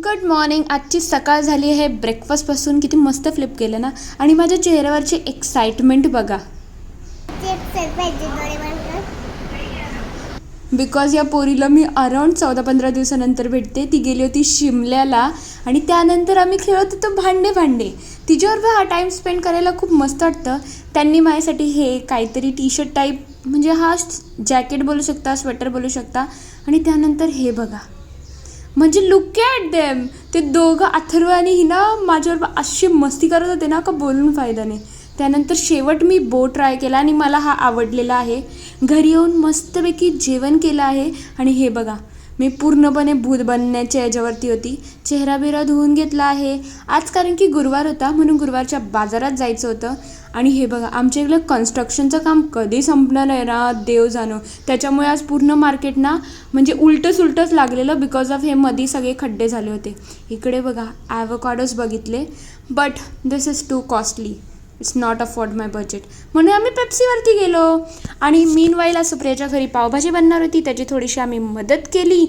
Good morning. आजची सकाळ झाली आहे. ब्रेकफास्टपासून किती मस्त फ्लिप केलं ना. आणि माझ्या चेहऱ्यावरची एक्साइटमेंट बघा. बिकॉज या पोरीला मी अराउंड 14-15 दिवसानंतर भेटते. ती गेली होती शिमल्याला आणि त्यानंतर आम्ही खेळत होतो भांडे. तिच्याबरोबर हा टाईम स्पेंड करायला खूप मस्त वाटतं. त्यांनी माझ्यासाठी हे काहीतरी टी शर्ट टाईप, म्हणजे हा जॅकेट बोलू शकता, स्वेटर बोलू शकता. आणि त्यानंतर हे बघा, म्हणजे लुक ॲट देम. ते दोघं, अथर्व आणि हिना, माझ्यावर अशी मस्ती करत होते ना का बोलून फायदा नाही. त्यानंतर शेवट मी बो ट्राय केला आणि मला हा आवडलेला आहे. घरी येऊन मस्तपैकी जेवण केलं आहे. आणि हे बघा, मी पूर्णपणे भूत बनण्याच्या याच्यावरती होती. चेहरा बिरा धुवून घेतला आहे आज, कारण की गुरुवार होता म्हणून गुरुवारच्या बाजारात जायचं होतं. आणि हे बघा, आमच्या इकडे कन्स्ट्रक्शनचं काम कधी संपणार आहे ना देव जाणो. त्याच्यामुळे आज पूर्ण मार्केट ना म्हणजे उलटंच लागलेलं, बिकॉज ऑफ हे मध्ये सगळे खड्डे झाले होते. इकडे बघा, ॲव्होकाडोज बघितले, but this is to costly. It's not afford my budget, म्हणून आम्ही पेप्सीवरती गेलो. आणि मीनवाईल सुप्रियाच्या घरी पावभाजी बनणार होती, त्याची थोडीशी आम्ही मदत केली.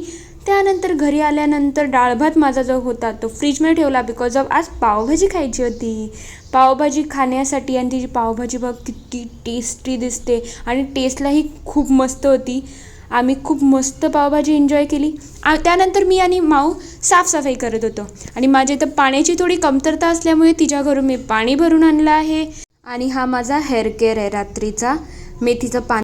त्यानंतर घरी आल्यानंतर डाळ भात माझा जो होता तो फ्रीजमध्ये ठेवला, बिकॉज ऑफ आज पावभाजी खायची होती. पावभाजी खाण्यासाठी, आणि तिची पावभाजी बघ किती टेस्टी दिसते आणि टेस्टलाही खूप मस्त होती. आम्ही खूप मस्त पावभाजी एन्जॉय केली. त्यानंतर मी आणि माऊ साफसफाई करत होतो. आणि माझ्या इथं पाण्याची थोडी कमतरता असल्यामुळे तिच्या घरून मी पाणी भरून आणलं आहे. आणि हा माझा हेअर केअर आहे रात्रीचा, मेथीचं पाणी.